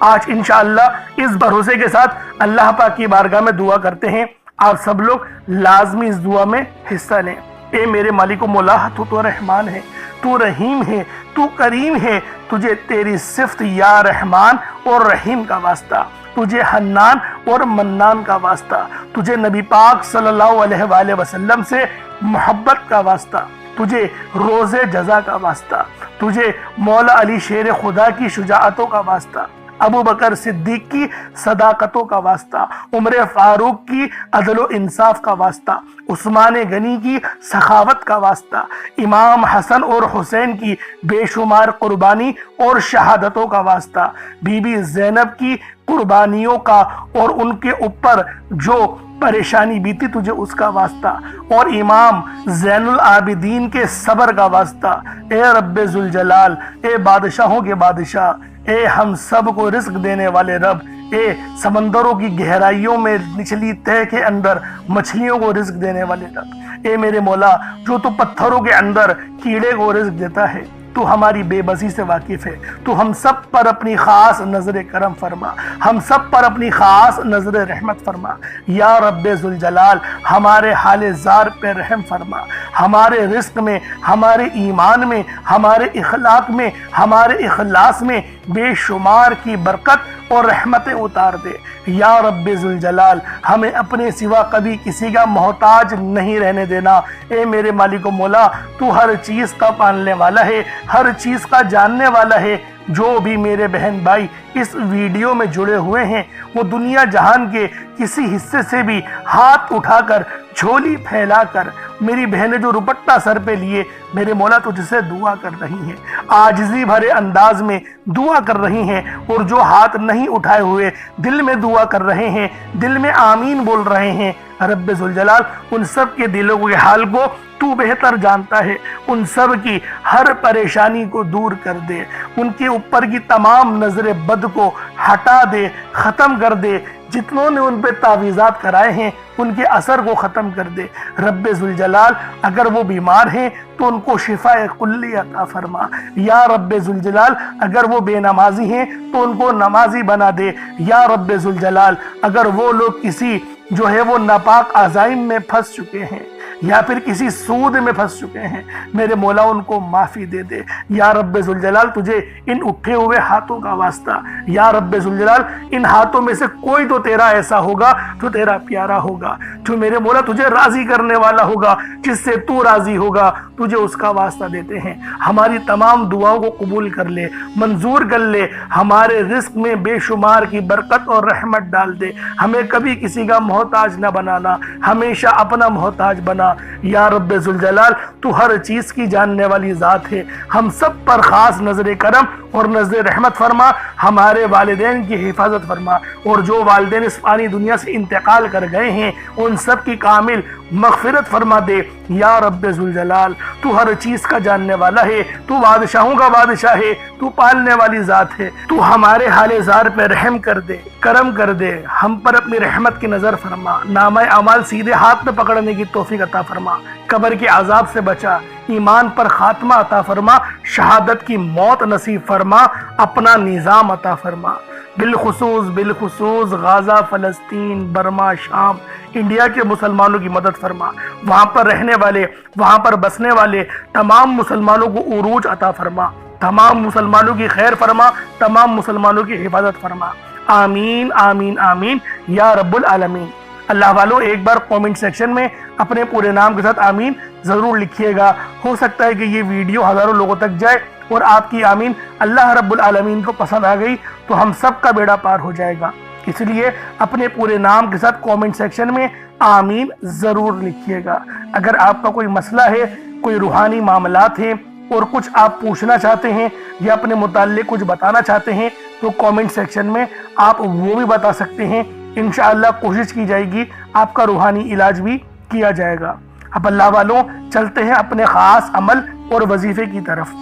آج انشاءاللہ اس بھروسے کے ساتھ اللہ پاک کی بارگاہ میں دعا کرتے ہیں، آپ سب لوگ لازمی اس دعا میں حصہ لیں۔ اے میرے مالک و مولا، تو رحمان ہے، تو رحیم ہے، تو کریم ہے، تجھے تیری صفت یا رحمان اور رحیم کا واسطہ، تجھے حنان اور منان کا واسطہ، تجھے نبی پاک صلی اللہ علیہ وآلہ وسلم سے محبت کا واسطہ، تجھے روز جزا کا واسطہ، تجھے مولا علی شیر خدا کی شجاعتوں کا واسطہ، ابو بکر صدیق کی صداقتوں کا واسطہ، عمر فاروق کی عدل و انصاف کا واسطہ، عثمان غنی کی سخاوت کا واسطہ، امام حسن اور حسین کی بے شمار قربانی اور شہادتوں کا واسطہ، بی بی زینب کی قربانیوں کا اور ان کے اوپر جو پریشانی بیتی تجھے اس کا واسطہ، اور امام زین العابدین کے صبر کا واسطہ۔ اے رب ذوالجلال، اے بادشاہوں کے بادشاہ، اے ہم سب کو رزق دینے والے رب، اے سمندروں کی گہرائیوں میں نچلی تہہ کے اندر مچھلیوں کو رزق دینے والے رب، اے میرے مولا جو تو پتھروں کے اندر کیڑے کو رزق دیتا ہے، تو ہماری بے بسی سے واقف ہے، تو ہم سب پر اپنی خاص نظر کرم فرما، ہم سب پر اپنی خاص نظر رحمت فرما۔ یا رب ذوالجلال، ہمارے حال زار پہ رحم فرما، ہمارے رزق میں، ہمارے ایمان میں، ہمارے اخلاق میں، ہمارے اخلاص میں بے شمار کی برکت اور رحمتیں اتار دے۔ یا رب ذوالجلال، ہمیں اپنے سوا کبھی کسی کا محتاج نہیں رہنے دینا۔ اے میرے مالک و مولا، تو ہر چیز کا پالنے والا ہے، ہر چیز کا جاننے والا ہے۔ جو بھی میرے بہن بھائی اس ویڈیو میں جڑے ہوئے ہیں، وہ دنیا جہان کے کسی حصے سے بھی ہاتھ اٹھا کر، جھولی پھیلا کر، میری بہنیں جو رپٹہ سر پہ لیے میرے مولا تجھ سے دعا کر رہی ہیں، عاجزی بھرے انداز میں دعا کر رہی ہیں، اور جو ہاتھ نہیں اٹھائے ہوئے دل میں دعا کر رہے ہیں، دل میں آمین بول رہے ہیں، رب ذوالجلال ان سب کے دلوں کے حال کو تو بہتر جانتا ہے، ان سب کی ہر پریشانی کو دور کر دے، ان کے اوپر کی تمام نظر بد کو ہٹا دے، ختم کر دے، جتنوں نے ان پہ تعویذات کرائے ہیں ان کے اثر کو ختم کر دے۔ رب ذوالجلال اگر وہ بیمار ہیں تو ان کو شفاء کلی عطا فرما۔ یا رب ذوالجلال اگر وہ بے نمازی ہیں تو ان کو نمازی بنا دے۔ یا رب ذوالجلال اگر وہ لوگ کسی جو ہے وہ ناپاک عزائم میں پھنس چکے ہیں یا پھر کسی سود میں پھنس چکے ہیں، میرے مولا ان کو معافی دے دے۔ یا رب ذوالجلال تجھے ان اٹھے ہوئے ہاتھوں کا واسطہ، یا رب ذوالجلال ان ہاتھوں میں سے کوئی تو تیرا ایسا ہوگا جو تیرا پیارا ہوگا، جو میرے مولا تجھے راضی کرنے والا ہوگا، جس سے تو راضی ہوگا، تجھے اس کا واسطہ دیتے ہیں۔ ہماری تمام دعاؤں کو قبول کر لے، منظور کر لے، ہمارے رزق میں بے شمار کی برکت اور رحمت ڈال دے، ہمیں کبھی کسی کا محتاج نہ بنانا، ہمیشہ اپنا محتاج بنا۔ یا رب ذوالجلال تو ہر چیز کی جاننے والی ذات ہے، ہم سب پر خاص نظر کرم اور نظر رحمت فرما، ہمارے والدین کی حفاظت فرما، اور جو والدین اس فانی دنیا سے انتقال کر گئے ہیں ان سب کی کامل مغفرت فرما دے۔ یا رب ذوالجلال تو ہر چیز کا جاننے والا ہے، تو بادشاہوں کا بادشاہ ہے، تو پالنے والی ذات ہے، تو ہمارے حال زار پہ رحم کر دے، کرم کر دے، ہم پر اپنی رحمت کی نظر فرما، نامہ اعمال سیدھے ہاتھ میں پکڑنے کی توفیق عطا فرما، قبر کے عذاب سے بچا، ایمان پر خاتمہ عطا فرما، شہادت کی موت نصیب فرما، اپنا نظام عطا فرما۔ بالخصوص غزہ، فلسطین، برما، شام، انڈیا کے مسلمانوں کی مدد فرما، وہاں پر رہنے والے، وہاں پر بسنے والے تمام مسلمانوں کو عروج عطا فرما، تمام مسلمانوں کی خیر فرما، تمام مسلمانوں کی حفاظت فرما۔ آمین آمین آمین یا رب العالمین۔ اللہ والوں ایک بار کومنٹ سیکشن میں اپنے پورے نام کے ساتھ آمین ضرور لکھیے گا، ہو سکتا ہے کہ یہ ویڈیو ہزاروں لوگوں تک جائے اور آپ کی آمین اللہ رب العالمین کو پسند آ گئی تو ہم سب کا بیڑا پار ہو جائے گا۔ اس لیے اپنے پورے نام کے ساتھ کومنٹ سیکشن میں آمین ضرور لکھیے گا۔ اگر آپ کا کوئی مسئلہ ہے، کوئی روحانی معاملات ہیں اور کچھ آپ پوچھنا چاہتے ہیں یا اپنے متعلق کچھ بتانا چاہتے ہیں تو کومنٹ سیکشن میں آپ وہ بھی بتا سکتے ہیں، انشاءاللہ کوشش کی جائے گی آپ کا روحانی علاج بھی کیا جائے گا۔ اب اللہ والوں چلتے ہیں اپنے خاص عمل اور وظیفے کی طرف،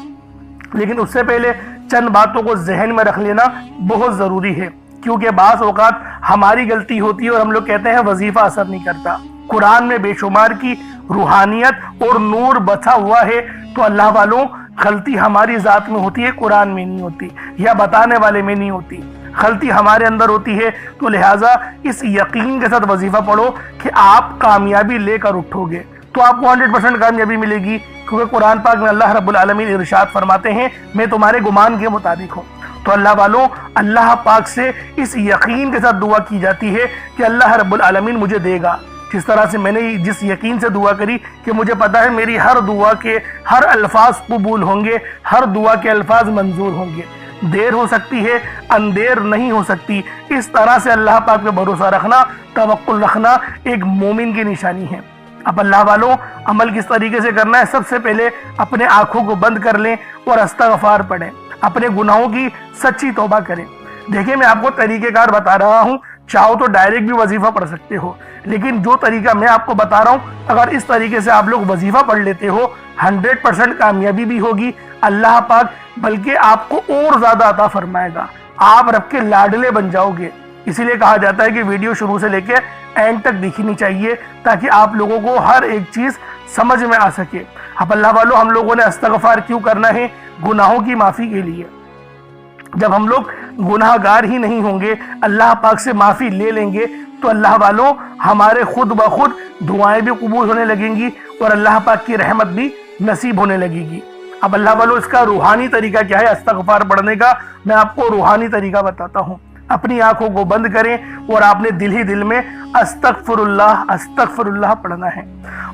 لیکن اس سے پہلے چند باتوں کو ذہن میں رکھ لینا بہت ضروری ہے، کیونکہ بعض اوقات ہماری غلطی ہوتی ہے اور ہم لوگ کہتے ہیں وظیفہ اثر نہیں کرتا۔ قرآن میں بے شمار کی روحانیت اور نور بچا ہوا ہے، تو اللہ والوں غلطی ہماری ذات میں ہوتی ہے، قرآن میں نہیں ہوتی یا بتانے والے میں نہیں ہوتی۔ غلطی ہمارے اندر ہوتی ہے، تو لہٰذا اس یقین کے ساتھ وظیفہ پڑھو کہ آپ کامیابی لے کر اٹھو گے تو آپ کو 100% کامیابی ملے گی، کیونکہ قرآن پاک میں اللہ رب العالمین ارشاد فرماتے ہیں میں تمہارے گمان کے مطابق ہوں۔ تو اللہ والوں، اللہ پاک سے اس یقین کے ساتھ دعا کی جاتی ہے کہ اللہ رب العالمین مجھے دے گا، جس طرح سے میں نے جس یقین سے دعا کری کہ مجھے پتا ہے میری ہر دعا کے ہر الفاظ قبول ہوں گے، ہر دعا کے الفاظ منظور ہوں گے، دیر ہو سکتی ہے اندیر نہیں ہو سکتی۔ اس طرح سے اللہ پاک پہ بھروسہ رکھنا، توکل رکھنا ایک مومن کی نشانی ہے۔ اب اللہ والوں، عمل کس طریقے سے کرنا ہے؟ سب سے پہلے اپنے آنکھوں کو بند کر لیں اور استغفار پڑھیں، اپنے گناہوں کی سچی توبہ کریں۔ دیکھیں میں آپ کو طریقہ کار بتا رہا ہوں، چاہو تو ڈائریکٹ بھی وظیفہ پڑھ سکتے ہو، لیکن جو طریقہ میں آپ کو بتا رہا ہوں اگر اس طریقے سے آپ لوگ وظیفہ پڑھ لیتے ہو 100% کامیابی بھی ہوگی، اللہ پاک بلکہ آپ کو اور زیادہ عطا فرمائے گا، آپ رب کے لاڈلے بن جاؤ گے۔ اسی لیے کہا جاتا ہے کہ ویڈیو شروع سے لے کے اینڈ تک دیکھنی چاہیے تاکہ آپ لوگوں کو ہر ایک چیز سمجھ میں آ سکے۔ اب اللہ والوں، ہم لوگوں نے استغفار کیوں کرنا ہے؟ گناہوں کی معافی کے لیے۔ جب ہم لوگ گناہ گار ہی نہیں ہوں گے، اللہ پاک سے معافی لے لیں گے تو اللہ والوں ہمارے خود بخود دعائیں بھی قبول ہونے لگیں گی اور اللہ پاک کی رحمت بھی نصیب ہونے لگے گی۔ اب اللہ والوں، اس کا روحانی طریقہ کیا ہے استغفار پڑھنے کا؟ میں آپ کو روحانی طریقہ بتاتا ہوں۔ اپنی آنکھوں کو بند کریں اور آپ نے دل ہی دل میں استغفر اللہ پڑھنا ہے،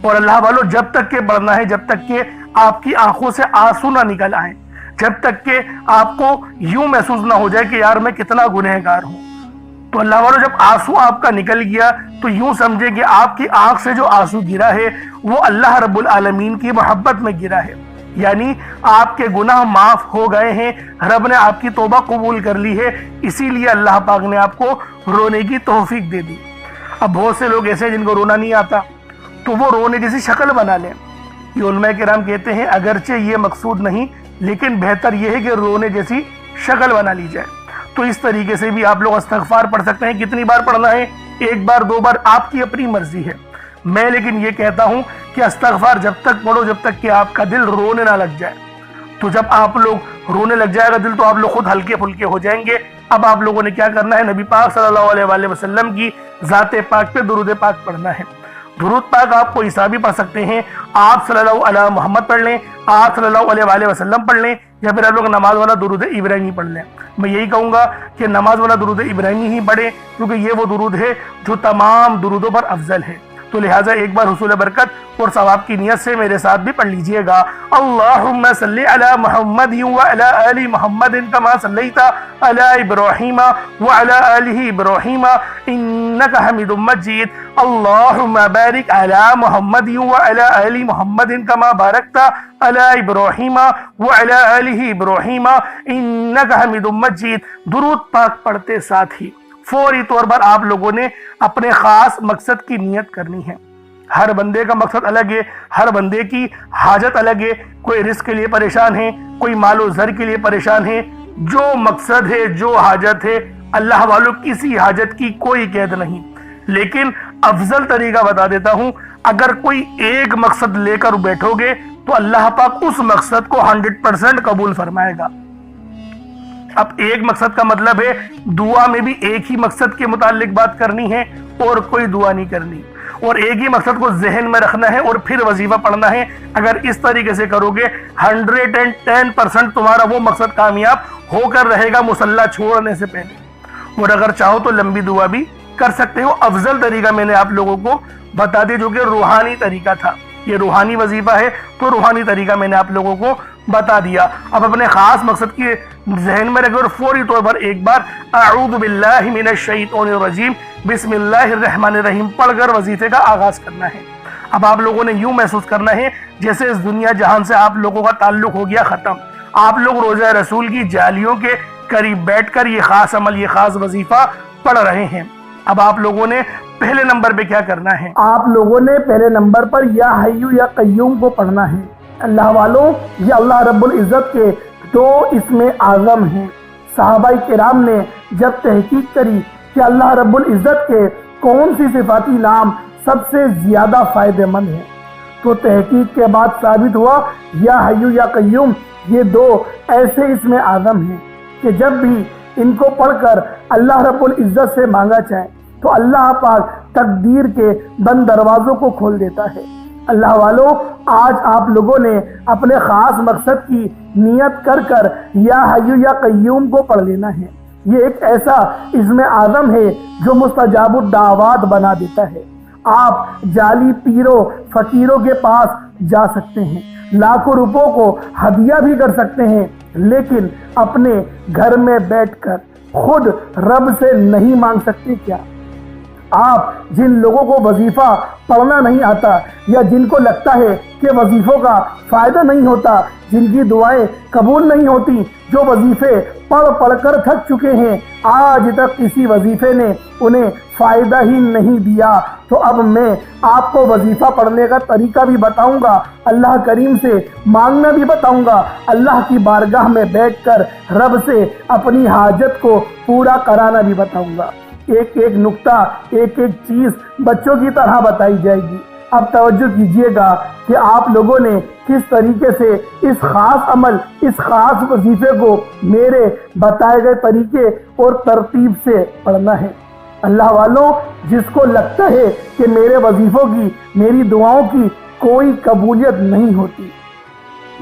اور اللہ والوں جب تک کہ پڑھنا ہے جب تک کہ آپ کی آنکھوں سے آنسو نہ نکل آئیں، جب تک کہ آپ کو یوں محسوس نہ ہو جائے کہ یار میں کتنا گنہگار ہوں۔ تو اللہ والوں جب آنسو آپ کا نکل گیا تو یوں سمجھے کہ آپ کی آنکھ سے جو آنسو گرا ہے وہ اللہ رب العالمین کی محبت میں گرا ہے، یعنی آپ کے گناہ معاف ہو گئے ہیں، رب نے آپ کی توبہ قبول کر لی ہے، اسی لیے اللہ پاک نے آپ کو رونے کی توفیق دے دی۔ اب بہت سے لوگ ایسے ہیں جن کو رونا نہیں آتا تو وہ رونے جیسی شکل بنا لیں۔ یہ علماء کرام کہتے ہیں اگرچہ یہ مقصود نہیں لیکن بہتر یہ ہے کہ رونے جیسی شکل بنا لی جائے۔ تو اس طریقے سے بھی آپ لوگ استغفار پڑھ سکتے ہیں۔ کتنی بار پڑھنا ہے؟ 1 بار 2 بار، آپ کی اپنی مرضی ہے۔ میں لیکن یہ کہتا ہوں کہ استغفار جب تک پڑھو جب تک کہ آپ کا دل رونے نہ لگ جائے۔ تو جب آپ لوگ رونے لگ جائے گا دل تو آپ لوگ خود ہلکے پھلکے ہو جائیں گے۔ اب آپ لوگوں نے کیا کرنا ہے؟ نبی پاک صلی اللہ علیہ وآلہ وسلم کی ذات پاک پہ درود پاک پڑھنا ہے۔ درود پاک آپ کو عیسیٰ بھی پڑھ سکتے ہیں، آپ صلی اللہ علیہ محمد پڑھ لیں، آپ صلی اللہ علیہ وآلہ وسلم پڑھ لیں، یا پھر آپ لوگ نماز والا درود ابراہیمی پڑھ لیں۔ میں یہی کہوں گا کہ نماز والا درود ابراہیمی ہی پڑھیں کیونکہ یہ وہ درود ہے جو تمام درودوں پر افضل ہے۔ تو لہٰذا ایک بار حصول برکت اور ثواب کی نیت سے میرے ساتھ بھی پڑھ لیجئے گا۔ اللہم صلی علی محمد وعلی آل محمد کما صلیت علی ابراہیم وعلی آل ابراہیم انک حمید مجید۔ اللہم بارک علی محمد وعلی آل محمد کما بارکت علی ابراہیم وعلی آل ابراہیم انک حمید مجید۔ درود پاک پڑھتے ساتھ ہی فوری طور پر آپ لوگوں نے اپنے خاص مقصد کی نیت کرنی ہے۔ ہر بندے کا مقصد الگ ہے، ہر بندے کی حاجت الگ ہے۔ کوئی رزق کے لیے پریشان ہے، کوئی مال و زر کے لیے پریشان ہے۔ جو مقصد ہے، جو حاجت ہے، اللہ والوں کسی حاجت کی کوئی قید نہیں، لیکن افضل طریقہ بتا دیتا ہوں۔ اگر کوئی ایک مقصد لے کر بیٹھو گے تو اللہ پاک اس مقصد کو 100% قبول فرمائے گا۔ اب ایک مقصد کا مطلب ہے دعا میں بھی ایک ہی مقصد کے متعلق بات کرنی ہے اور کوئی دعا نہیں کرنی، اور ایک ہی مقصد کو ذہن میں رکھنا ہے اور پھر وظیفہ پڑھنا ہے۔ اگر اس طریقے سے کرو گے 110% تمہارا وہ مقصد کامیاب ہو کر رہے گا مصلی چھوڑنے سے پہلے۔ اور اگر چاہو تو لمبی دعا بھی کر سکتے ہو۔ افضل طریقہ میں نے آپ لوگوں کو بتا دیا جو کہ روحانی طریقہ تھا، یہ روحانی وظیفہ ہے تو روحانی طریقہ میں نے آپ لوگوں کو بتا دیا۔ اب اپنے خاص مقصد کی ذہن میں رکھیں اور فوری طور پر ایک بار اعوذ باللہ من الشیطان الرجیم بسم اللہ الرحمن الرحیم پڑھ کر وظیفے کا آغاز کرنا ہے۔ اب آپ لوگوں نے یوں محسوس کرنا ہے جیسے اس دنیا جہان سے آپ لوگوں کا تعلق ہو گیا ختم، آپ لوگ روزہ رسول کی جالیوں کے قریب بیٹھ کر یہ خاص عمل، یہ خاص وظیفہ پڑھ رہے ہیں۔ اب آپ لوگوں نے پہلے نمبر پہ کیا کرنا ہے؟ آپ لوگوں نے پہلے نمبر پر یا حی یا قیوم کو پڑھنا ہے۔ اللہ والوں، یہ اللہ رب العزت کے 2 اسم اعظم ہیں۔ صحابہ کرام نے جب تحقیق کری کہ اللہ رب العزت کے کون سی صفاتی نام سب سے زیادہ فائدہ مند ہیں تو تحقیق کے بعد ثابت ہوا یا حی یا قیوم یہ 2 ایسے اسم اعظم ہیں کہ جب بھی ان کو پڑھ کر اللہ رب العزت سے مانگا چاہیں تو اللہ پاک تقدیر کے بند دروازوں کو کھول دیتا ہے۔ اللہ والو، آج آپ لوگوں نے اپنے خاص مقصد کی نیت کر کر یا حی یا قیوم کو پڑھ لینا ہے۔ یہ ایک ایسا اسم اعظم ہے جو مستجاب الدعوات بنا دیتا ہے۔ آپ جعلی پیروں فقیروں کے پاس جا سکتے ہیں، لاکھوں روپوں کو ہدیہ بھی کر سکتے ہیں، لیکن اپنے گھر میں بیٹھ کر خود رب سے نہیں مانگ سکتے کیا؟ آپ جن لوگوں کو وظیفہ پڑھنا نہیں آتا یا جن کو لگتا ہے کہ وظیفوں کا فائدہ نہیں ہوتا، جن کی دعائیں قبول نہیں ہوتی، جو وظیفے پڑھ پڑھ کر تھک چکے ہیں، آج تک کسی وظیفے نے انہیں فائدہ ہی نہیں دیا، تو اب میں آپ کو وظیفہ پڑھنے کا طریقہ بھی بتاؤں گا، اللہ کریم سے مانگنا بھی بتاؤں گا، اللہ کی بارگاہ میں بیٹھ کر رب سے اپنی حاجت کو پورا کرانا بھی بتاؤں گا۔ ایک ایک نقطہ، ایک ایک چیز بچوں کی طرح بتائی جائے گی۔ اب توجہ کیجئے گا کہ آپ لوگوں نے کس طریقے سے اس خاص عمل، اس خاص وظیفے کو میرے بتائے گئے طریقے اور ترتیب سے پڑھنا ہے۔ اللہ والوں، جس کو لگتا ہے کہ میرے وظیفوں کی، میری دعاؤں کی کوئی قبولیت نہیں ہوتی،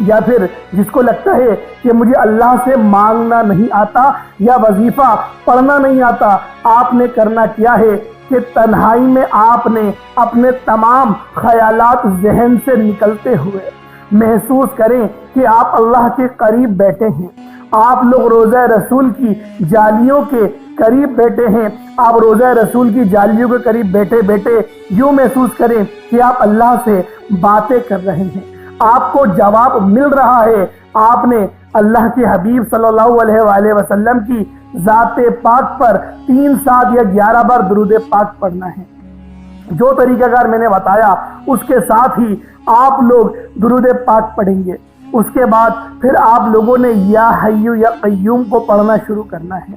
یا پھر جس کو لگتا ہے کہ مجھے اللہ سے مانگنا نہیں آتا یا وظیفہ پڑھنا نہیں آتا، آپ نے کرنا کیا ہے کہ تنہائی میں آپ نے اپنے تمام خیالات ذہن سے نکلتے ہوئے محسوس کریں کہ آپ اللہ کے قریب بیٹھے ہیں، آپ لوگ روضہ رسول کی جالیوں کے قریب بیٹھے ہیں، آپ روضہ رسول کی جالیوں کے قریب بیٹھے بیٹھے یوں محسوس کریں کہ آپ اللہ سے باتیں کر رہے ہیں، آپ کو جواب مل رہا ہے۔ آپ نے اللہ کے حبیب صلی اللہ علیہ وآلہ وسلم کی ذات پاک پر 3 7 یا 11 بار درود پاک پڑھنا ہے۔ جو طریقہ کار میں نے بتایا اس کے ساتھ ہی آپ لوگ درود پاک پڑھیں گے۔ اس کے بعد پھر آپ لوگوں نے یا حی یا قیوم کو پڑھنا شروع کرنا ہے۔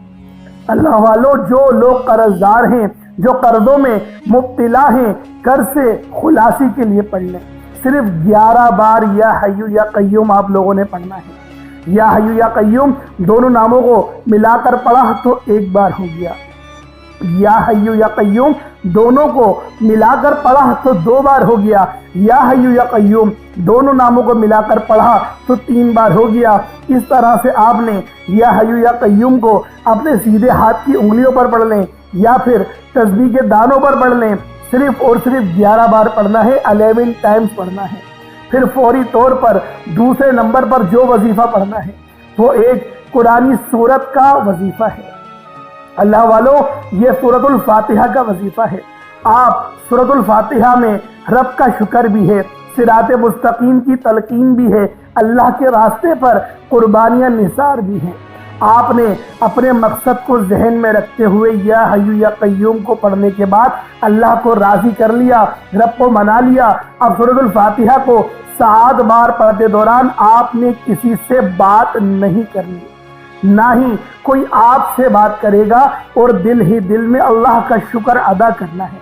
اللہ والو، جو لوگ قرض دار ہیں، جو قرضوں میں مبتلا ہیں، قرض سے خلاصی کے لیے پڑھ لیں۔ صرف 11 بار یا حی یا قیوم آپ لوگوں نے پڑھنا ہے۔ یا حی یا قیوم دونوں ناموں کو ملا کر پڑھا تو 1 بار ہو گیا، یا حی یا قیوم دونوں کو ملا کر پڑھا تو 2 بار ہو گیا، یا حی یا قیوم دونوں ناموں کو ملا کر پڑھا تو 3 بار ہو گیا۔ اس طرح سے آپ نے یا حی یا قیوم کو اپنے سیدھے ہاتھ کی انگلیوں پر پڑھ لیں یا پھر تسبیح کے دانوں پر پڑھ لیں۔ صرف اور صرف 11 بار پڑھنا ہے، 11 ٹائمز پڑھنا ہے۔ پھر فوری طور پر دوسرے نمبر پر جو وظیفہ پڑھنا ہے وہ ایک قرآنی سورت کا وظیفہ ہے۔ اللہ والو، یہ سورۃ الفاتحہ کا وظیفہ ہے۔ آپ سورۃ الفاتحہ میں رب کا شکر بھی ہے، صراط مستقیم کی تلقین بھی ہے، اللہ کے راستے پر قربانیاں نثار بھی ہیں۔ آپ نے اپنے مقصد کو ذہن میں رکھتے ہوئے یا حی یا قیوم کو پڑھنے کے بعد اللہ کو راضی کر لیا، رب کو منا لیا۔ اب سورۃ الفاتحہ کو 7 بار پڑھتے دوران آپ نے کسی سے بات نہیں کرنی، نہ ہی کوئی آپ سے بات کرے گا، اور دل ہی دل میں اللہ کا شکر ادا کرنا ہے۔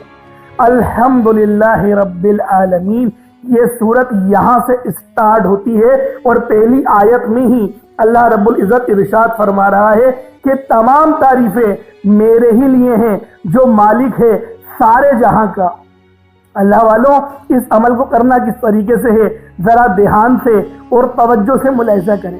الحمدللہ رب العالمین، یہ سورت یہاں سے اسٹارٹ ہوتی ہے اور پہلی آیت میں ہی اللہ رب العزت ارشاد فرما رہا ہے کہ تمام تعریفیں میرے ہی لیے ہیں جو مالک ہے سارے جہاں کا۔ اللہ والوں، اس عمل کو کرنا کس طریقے سے ہے ذرا دھیان سے اور توجہ سے ملاحظہ کریں۔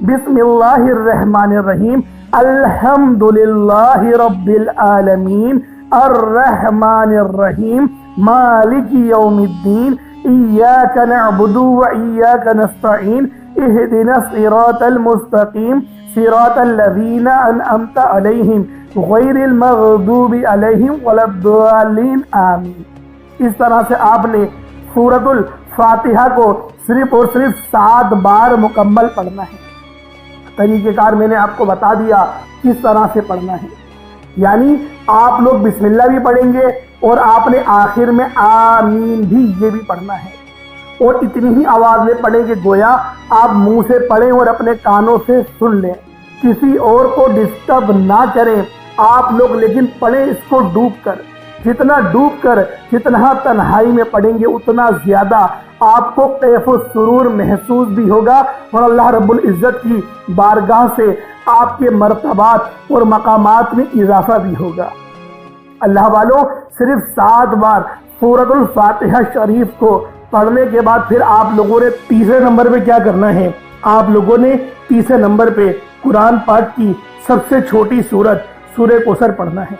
بسم اللہ الرحمن الرحیم، الحمدللہ رب العالمین الرحمن الرحیم مالک یوم الدین ایاک نعبد و ایاک نستعین اہدنا الصراط المستقیم صراط الذین انعمت علیہم غیر المغضوب علیہم ولا الضالین آمین۔ اس طرح سے آپ نے سورۃ الفاتحہ کو صرف اور صرف 7 بار مکمل پڑھنا ہے۔ طریقہ کار میں نے آپ کو بتا دیا کس طرح سے پڑھنا ہے، یعنی آپ لوگ بسم اللہ بھی پڑھیں گے اور آپ نے آخر میں آمین بھی یہ بھی پڑھنا ہے، اور اتنی ہی آواز میں پڑھیں کہ گویا آپ منہ سے پڑھیں اور اپنے کانوں سے سن لیں، کسی اور کو ڈسٹرب نہ کریں آپ لوگ، لیکن پڑھیں اس کو ڈوب کر۔ جتنا ڈوب کر، جتنا تنہائی میں پڑھیں گے اتنا زیادہ آپ کو کیف و سرور محسوس بھی ہوگا، اور اللہ رب العزت کی بارگاہ سے آپ کے مرتبات اور مقامات میں اضافہ بھی ہوگا۔ اللہ والوں، صرف 7 بار سورۃ الفاتحہ شریف کو پڑھنے کے بعد پھر آپ لوگوں نے تیسرے نمبر پہ کیا کرنا ہے؟ آپ لوگوں نے تیسرے نمبر پہ قرآن پاک کی سب سے چھوٹی سورت سورہ کوثر پڑھنا ہے۔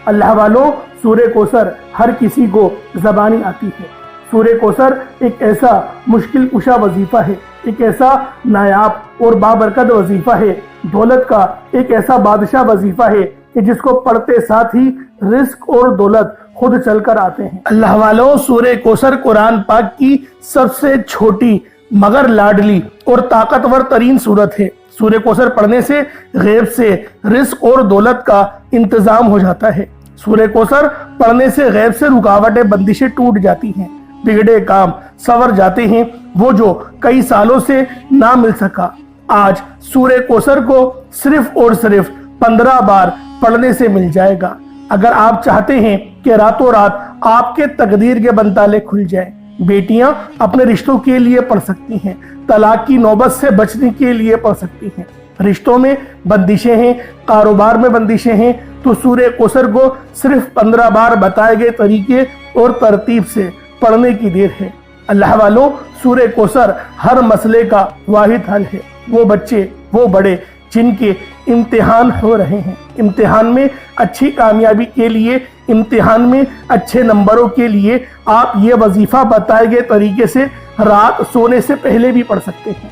اللہ والوں، سورہ کوثر ہر کسی کو زبانی آتی ہے۔ سورہ کوثر ایک ایسا مشکل کشا وظیفہ ہے، ایک ایسا نایاب اور بابرکت وظیفہ ہے، دولت کا ایک ایسا بادشاہ وظیفہ ہے کہ جس کو پڑھتے ساتھ ہی رزق اور دولت خود چل کر آتے ہیں۔ اللہ والوں، سورہ کوثر قرآن پاک کی سب سے چھوٹی مگر لاڈلی اور طاقتور ترین سورت ہے۔ سورہ کوثر پڑھنے سے غیب سے رزق اور دولت کا انتظام ہو جاتا ہے۔ سورہ کوثر پڑھنے سے غیب سے رکاوٹیں بندشیں ٹوٹ جاتی ہیں، بگڑے کام سنور جاتے ہیں، وہ جو کئی سالوں سے نہ مل سکا آج سورہ کوثر کو صرف اور صرف 15 بار پڑھنے سے مل جائے گا۔ اگر آپ چاہتے ہیں کہ راتوں رات آپ کے تقدیر کے بنتالے کھل جائیں، بیٹیاں اپنے رشتوں کے لیے پڑھ سکتی ہیں، طلاق کی نوبت سے بچنے کے لیے پڑھ سکتی ہیں، رشتوں میں بندشیں ہیں، کاروبار میں بندشیں ہیں، تو سورہ کوثر کو صرف 15 بار بتائے گئے طریقے اور ترتیب سے پڑھنے کی دیر ہے۔ اللہ والوں، سورہ کوثر ہر مسئلے کا واحد حل ہے۔ وہ بچے، وہ بڑے جن کے امتحان ہو رہے ہیں، امتحان میں اچھی کامیابی کے لیے، امتحان میں اچھے نمبروں کے لیے آپ یہ وظیفہ بتائے گئے طریقے سے رات سونے سے پہلے بھی پڑھ سکتے ہیں۔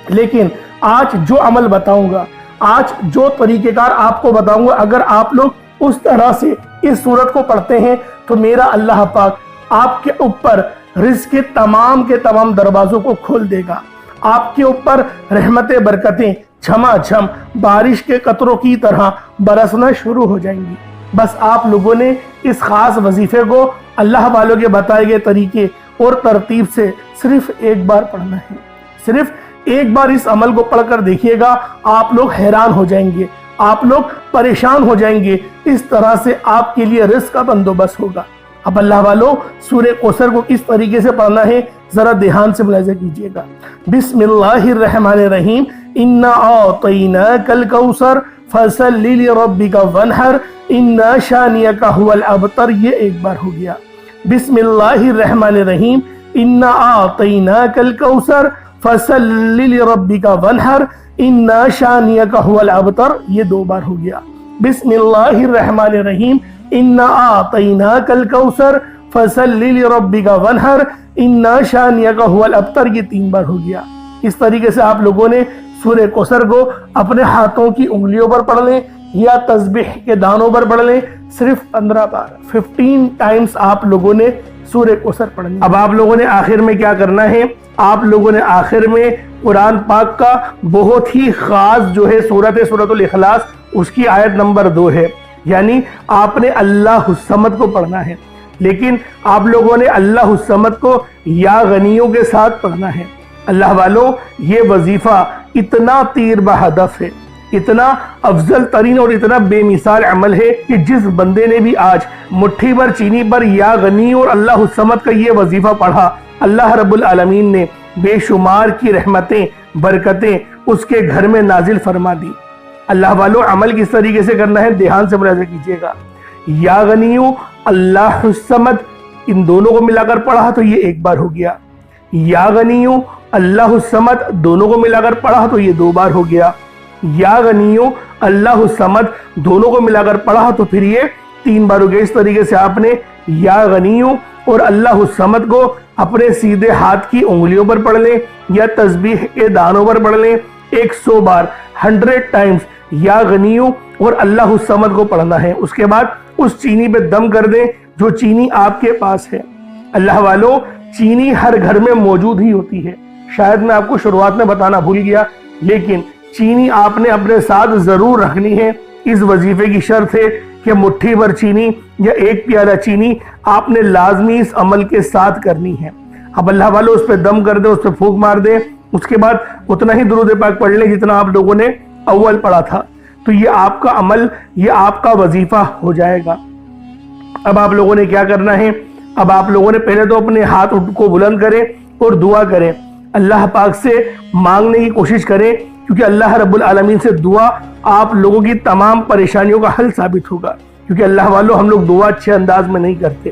لیکن آج جو عمل بتاؤں گا، آج جو طریقہ کار آپ کو بتاؤں گا، اگر آپ لوگ اس طرح سے اس سورت کو پڑھتے ہیں تو میرا اللہ پاک آپ کے اوپر رزق کے تمام دروازوں کو کھول دے گا۔ آپ کے اوپر رحمتیں، برکتیں جھما جھم بارش کے قطروں کی طرح برسنا شروع ہو جائیں گی۔ بس آپ لوگوں نے اس خاص وظیفے کو اللہ والوں کے بتائے گئے طریقے اور ترتیب سے صرف ایک بار پڑھنا ہے۔ صرف ایک بار اس عمل کو پڑھ کر دیکھیے گا، آپ لوگ حیران ہو جائیں گے، آپ لوگ پریشان ہو جائیں گے، اس طرح سے آپ کے لیے رزق کا بندوبست ہوگا۔ اب اللہ والوں، سورہ کوثر کو کس طریقے سے پڑھنا ہے ذرا دھیان سے ملاحظہ کیجیے گا۔ بسم اللہ الرحمن الرحیم، انا اعطیناک الکوثر فصل لربک وانحر ان شانئک ھو الابتر، یہ ایک بار ہو گیا۔ بسم اللہ الرحمن الرحیم، انا اعطیناک الکوثر فصل لربک وانحر ان شانئک ھو الابتر، یہ 2 بار ہو گیا۔ بسم اللہ الرحمن الرحیم، انا اعطیناک الکوثر فصل لربک وانحر ان شانئک ھو الابتر، یہ 3 بار ہو گیا۔ اس طریقے سے آپ لوگوں نے سورہ کوثر کو اپنے ہاتھوں کی انگلیوں پر پڑھ لیں یا تسبیح کے دانوں پر پڑھ لیں، صرف 15 بار 15 ٹائمز آپ لوگوں نے سورہ کوثر پڑھنی۔ اب آپ لوگوں نے آخر میں کیا کرنا ہے؟ آپ لوگوں نے آخر میں قرآن پاک کا بہت ہی خاص جو ہے سورۃ الاخلاص، اس کی آیت نمبر 2 ہے، یعنی آپ نے اللہ الصمد کو پڑھنا ہے، لیکن آپ لوگوں نے اللہ الصمد کو یا غنیوں کے ساتھ پڑھنا ہے۔ اللہ والوں، یہ وظیفہ اتنا تیر بہدف ہے، اتنا افضل ترین اور اتنا بے مثال عمل ہے کہ جس بندے نے بھی آج مٹھی بھر چینی پر یا غنی اور اللہ الصمد کا یہ وظیفہ پڑھا، اللہ رب العالمین نے بے شمار کی رحمتیں، برکتیں اس کے گھر میں نازل فرما دی۔ اللہ والوں، عمل کس طریقے سے کرنا ہے دھیان سے ملاحظہ کیجیے گا۔ یا غنیوں، اللہ الصمد، ان دونوں کو ملا کر پڑھا تو یہ 1 بار ہو گیا۔ یا غنیوں، اللہ الصمد، دونوں کو ملا کر پڑھا تو یہ 2 بار ہو گیا۔ یا غنیوں، اللہ الصمد، دونوں کو ملا کر پڑھا تو پھر یہ 3 بار ہو گیا۔ اس طریقے سے آپ نے یا غنیوں اور اللہ الصمد کو اپنے سیدھے ہاتھ کی انگلیوں پر پڑھ لیں یا تسبیح کے دانوں پر پڑھ لیں، 100 بار 100 ٹائمز یا غنیوں اور اللہ الصمد کو پڑھنا ہے۔ اس کے بعد اس چینی پہ دم کر دیں جو چینی آپ کے پاس ہے۔ اللہ والوں، چینی ہر گھر میں موجود ہی ہوتی ہے، شاید میں آپ کو شروعات میں بتانا بھول گیا، لیکن چینی آپ نے اپنے ساتھ ضرور رکھنی ہے۔ اس وظیفے کی شرط ہے کہ مٹھی بھر چینی یا 1 پیالہ چینی آپ نے لازمی اس عمل کے ساتھ کرنی ہے۔ اب اللہ والوں، اس پہ دم کر دیں، اس پہ پھونک مار دیں، اس کے بعد اتنا ہی درود پاک پڑھ لیں جتنا آپ لوگوں نے اول پڑھا تھا، تو یہ آپ کا عمل، یہ آپ کا وظیفہ ہو جائے گا۔ اب آپ لوگوں نے کیا کرنا ہے؟ اب آپ لوگوں نے پہلے تو اپنے ہاتھ کو بلند کریں اور دعا کریں، اللہ پاک سے مانگنے کی کوشش کریں کیونکہ اللہ رب العالمین سے دعا آپ لوگوں کی تمام پریشانیوں کا حل ثابت ہوگا. کیونکہ اللہ والوں ہم لوگ دعا اچھے انداز میں نہیں کرتے.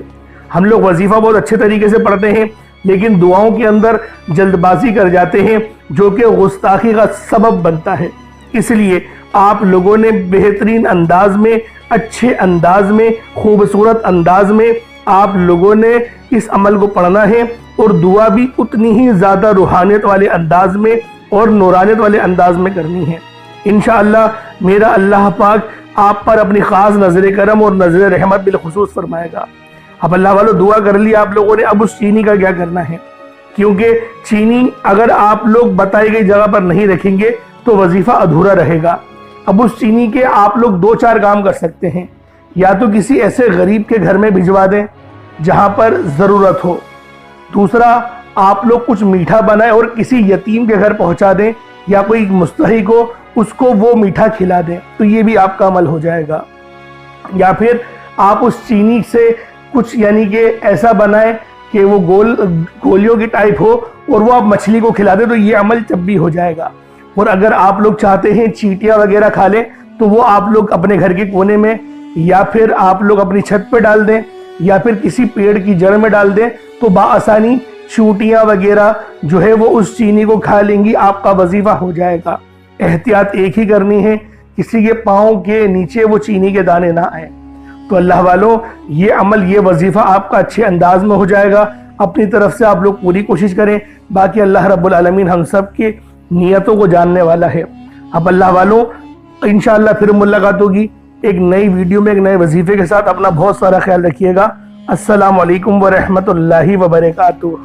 ہم لوگ وظیفہ بہت اچھے طریقے سے پڑھتے ہیں لیکن دعاؤں کے اندر جلد بازی کر جاتے ہیں جو کہ گستاخی کا سبب بنتا ہے. اس لیے آپ لوگوں نے بہترین انداز میں، اچھے انداز میں، خوبصورت انداز میں آپ لوگوں نے اس عمل کو پڑھنا ہے اور دعا بھی اتنی ہی زیادہ روحانیت والے انداز میں اور نورانیت والے انداز میں کرنی ہے. انشاءاللہ میرا اللہ پاک آپ پر اپنی خاص نظر کرم اور نظر رحمت بالخصوص فرمائے گا. اب اللہ والوں دعا کر لی آپ لوگوں نے، اب اس چینی کا کیا کرنا ہے؟ کیونکہ چینی اگر آپ لوگ بتائی گئی جگہ پر نہیں رکھیں گے تو وظیفہ ادھورا رہے گا. اب اس چینی کے آپ لوگ 2-4 کام کر سکتے ہیں. یا تو کسی ایسے غریب کے گھر میں بھجوا دیں جہاں پر ضرورت ہو. دوسرا، آپ لوگ کچھ میٹھا بنائیں اور کسی یتیم کے گھر پہنچا دیں یا کوئی مستحق ہو اس کو وہ میٹھا کھلا دیں تو یہ بھی آپ کا عمل ہو جائے گا. یا پھر آپ اس چینی سے کچھ یعنی کہ ایسا بنائیں کہ وہ گولیوں کی ٹائپ ہو اور وہ آپ مچھلی کو کھلا دیں تو یہ عمل جب بھی ہو جائے گا. اور اگر آپ لوگ چاہتے ہیں چیٹیاں وغیرہ کھا لیں تو وہ آپ لوگ اپنے گھر کے کونے میں یا پھر آپ لوگ اپنی چھت پہ ڈال دیں یا پھر کسی پیڑ کی جڑ میں ڈال دیں تو بآسانی چونٹیاں وغیرہ جو ہے وہ اس چینی کو کھا لیں گی. آپ کا وظیفہ ہو جائے گا. احتیاط ایک ہی کرنی ہے، کسی کے پاؤں کے نیچے وہ چینی کے دانے نہ آئیں. تو اللہ والوں یہ عمل، یہ وظیفہ آپ کا اچھے انداز میں ہو جائے گا. اپنی طرف سے آپ لوگ پوری کوشش کریں. باقی اللہ رب العالمین ہم سب کی نیتوں کو جاننے والا ہے. اب اللہ والوں انشاءاللہ پھر ملاقات ہوگی ایک نئی ویڈیو میں ایک نئے وظیفے کے ساتھ. اپنا بہت سارا خیال رکھیے گا. السلام علیکم ورحمۃ اللہ وبرکاتہ.